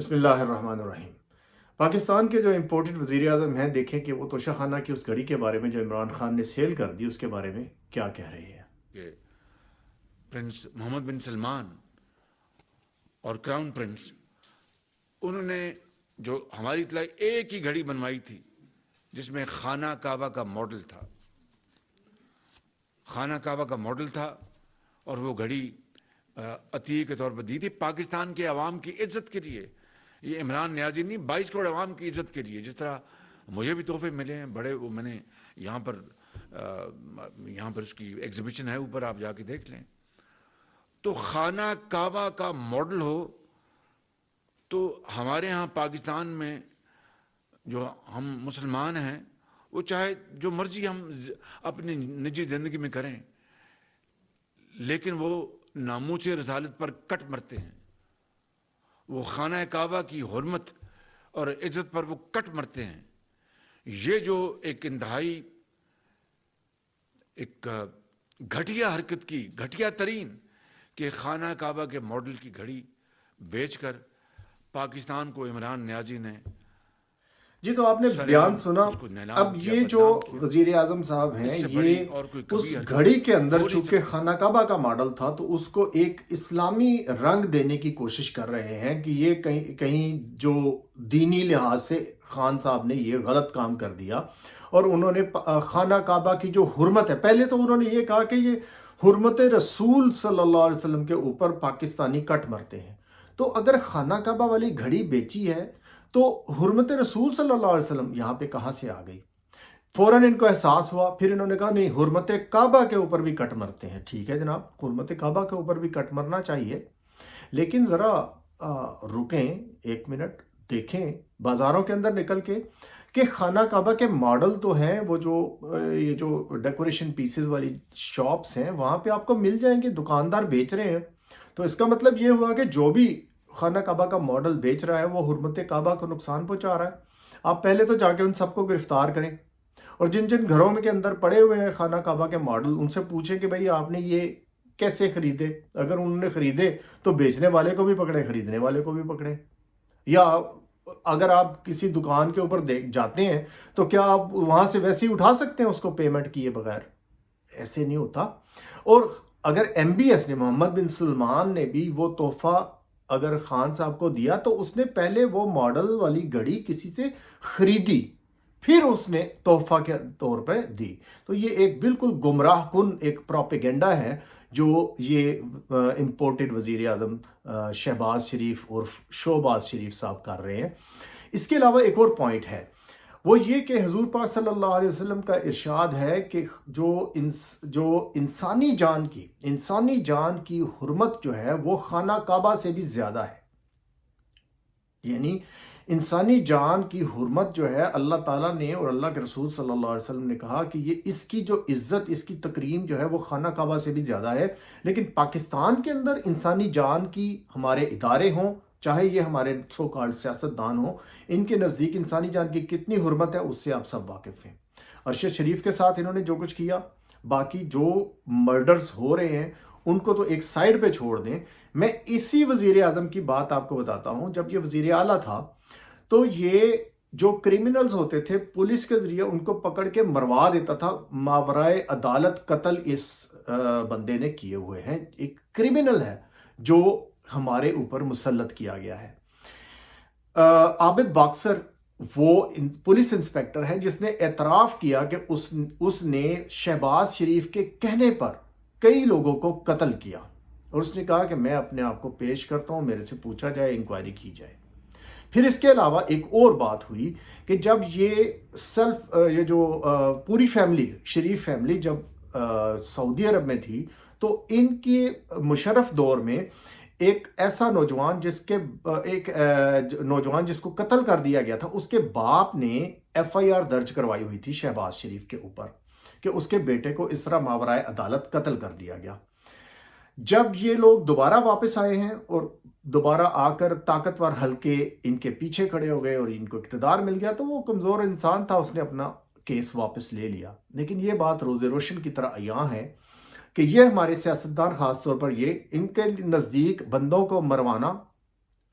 بسم اللہ الرحمن الرحیم۔ پاکستان کے جو امپورٹڈ وزیر اعظم ہیں، دیکھیں کہ وہ توشہ خانہ کی اس گھڑی کے بارے میں جو عمران خان نے سیل کر دی، اس کے بارے میں کیا کہہ رہے ہیں۔ کہ پرنس محمد بن سلمان اور کراؤن پرنس، انہوں نے جو ہماری اطلاع ایک ہی گھڑی بنوائی تھی جس میں خانہ کعبہ کا ماڈل تھا، خانہ کعبہ کا ماڈل تھا، اور وہ گھڑی عطیے کے طور پر دی تھی پاکستان کے عوام کی عزت کے لیے۔ یہ عمران نیازی نہیں، 22 کروڑ عوام کی عزت کے لیے۔ جس طرح مجھے بھی تحفے ملے ہیں بڑے، وہ میں نے یہاں پر اس کی ایگزیبیشن ہے، اوپر آپ جا کے دیکھ لیں۔ تو خانہ کعبہ کا ماڈل ہو تو ہمارے ہاں پاکستان میں جو ہم مسلمان ہیں، وہ چاہے جو مرضی ہم اپنی نجی زندگی میں کریں، لیکن وہ ناموس رسالت پر کٹ مرتے ہیں، وہ خانہ کعبہ کی حرمت اور عزت پر وہ کٹ مرتے ہیں۔ یہ جو ایک انتہائی ایک گھٹیا حرکت کی، گھٹیا ترین، کہ خانہ کعبہ کے ماڈل کی گھڑی بیچ کر پاکستان کو عمران نیازی نے جی، تو آپ نے سر بیان عام سنا۔ اس کو نیلام اب کیا، یہ جو بدنام کیا۔ وزیر اعظم صاحب اس ہیں، سے بڑی یہ اور کوئی اس کبھی حرکت گھڑی کے اندر ہو نہیں چونکہ سکتی۔ خانہ کعبہ کا ماڈل تھا تو اس کو ایک اسلامی رنگ دینے کی کوشش کر رہے ہیں کہ یہ کہیں جو دینی لحاظ سے خان صاحب نے یہ غلط کام کر دیا، اور انہوں نے خانہ کعبہ کی جو حرمت ہے، پہلے تو انہوں نے یہ کہا کہ یہ حرمت رسول صلی اللہ علیہ وسلم کے اوپر پاکستانی کٹ مرتے ہیں۔ تو اگر خانہ کعبہ والی گھڑی بیچی ہے تو حرمت رسول صلی اللہ علیہ وسلم یہاں پہ کہاں سے آ گئی؟ فوراً ان کو احساس ہوا، پھر انہوں نے کہا نہیں، حرمت کعبہ کے اوپر بھی کٹ مرتے ہیں۔ ٹھیک ہے جناب، حرمت کعبہ کے اوپر بھی کٹ مرنا چاہیے، لیکن ذرا رکیں ایک منٹ، دیکھیں بازاروں کے اندر نکل کے کہ خانہ کعبہ کے ماڈل تو ہیں، وہ جو یہ جو ڈیکوریشن پیسز والی شاپس ہیں وہاں پہ آپ کو مل جائیں گے، دکاندار بیچ رہے ہیں۔ تو اس کا مطلب یہ ہوا کہ جو بھی خانہ کعبہ کا ماڈل بیچ رہا ہے وہ حرمت کعبہ کو نقصان پہنچا رہا ہے۔ آپ پہلے تو جا کے ان سب کو گرفتار کریں، اور جن جن گھروں میں کے اندر پڑے ہوئے ہیں خانہ کعبہ کے ماڈل، ان سے پوچھیں کہ بھئی آپ نے یہ کیسے خریدے۔ اگر انہوں نے خریدے تو بیچنے والے کو بھی پکڑیں، خریدنے والے کو بھی پکڑیں۔ یا اگر آپ کسی دکان کے اوپر جاتے ہیں تو کیا آپ وہاں سے ویسے ہی اٹھا سکتے ہیں اس کو پیمنٹ کیے بغیر؟ ایسے نہیں ہوتا۔ اور اگر ایم بی ایس نے، محمد بن سلمان نے بھی وہ تحفہ اگر خان صاحب کو دیا تو اس نے پہلے وہ ماڈل والی گھڑی کسی سے خریدی، پھر اس نے تحفہ کے طور پہ دی۔ تو یہ ایک بالکل گمراہ کن ایک پروپیگنڈا ہے جو یہ امپورٹڈ وزیر اعظم شہباز شریف اور شوباز شریف صاحب کر رہے ہیں۔ اس کے علاوہ ایک اور پوائنٹ ہے، وہ یہ کہ حضور پاک صلی اللہ علیہ وسلم کا ارشاد ہے کہ جو انسانی جان کی حرمت جو ہے وہ خانہ کعبہ سے بھی زیادہ ہے۔ یعنی انسانی جان کی حرمت جو ہے اللہ تعالیٰ نے اور اللہ کے رسول صلی اللہ علیہ وسلم نے کہا کہ یہ اس کی جو عزت، اس کی تکریم جو ہے وہ خانہ کعبہ سے بھی زیادہ ہے۔ لیکن پاکستان کے اندر انسانی جان کی ہمارے ادارے ہوں، چاہے یہ ہمارے سو کالڈ سیاستدان ہوں، ان کے نزدیک انسانی جان کی کتنی حرمت ہے اس سے آپ سب واقف ہیں۔ ارشد شریف کے ساتھ انہوں نے جو کچھ کیا، باقی جو مرڈرز ہو رہے ہیں ان کو تو ایک سائیڈ پہ چھوڑ دیں۔ میں اسی وزیر اعظم کی بات آپ کو بتاتا ہوں، جب یہ وزیر اعلیٰ تھا تو یہ جو کرمنلز ہوتے تھے پولیس کے ذریعے ان کو پکڑ کے مروا دیتا تھا۔ ماورائے عدالت قتل اس بندے نے کیے ہوئے ہیں، ایک کرمنل ہے جو ہمارے اوپر مسلط کیا گیا ہے۔ عابد باکسر وہ پولیس انسپیکٹر ہے جس نے اعتراف کیا کہ اس نے شہباز شریف کے کہنے پر کئی لوگوں کو قتل کیا، اور اس نے کہا کہ میں اپنے آپ کو پیش کرتا ہوں، میرے سے پوچھا جائے، انکوائری کی جائے۔ پھر اس کے علاوہ ایک اور بات ہوئی کہ جب یہ جو پوری فیملی، شریف فیملی جب سعودی عرب میں تھی تو ان کے مشرف دور میں ایک ایسا نوجوان جس کو قتل کر دیا گیا تھا، اس کے باپ نے ایف آئی آر درج کروائی ہوئی تھی شہباز شریف کے اوپر کہ اس کے بیٹے کو اس طرح ماورائے عدالت قتل کر دیا گیا۔ جب یہ لوگ دوبارہ واپس آئے ہیں اور دوبارہ آ کر طاقتور حلقے ان کے پیچھے کھڑے ہو گئے اور ان کو اقتدار مل گیا، تو وہ کمزور انسان تھا، اس نے اپنا کیس واپس لے لیا۔ لیکن یہ بات روز روشن کی طرح عیاں ہے کہ یہ ہمارے سیاستدان، خاص طور پر یہ ان کے نزدیک بندوں کو مروانا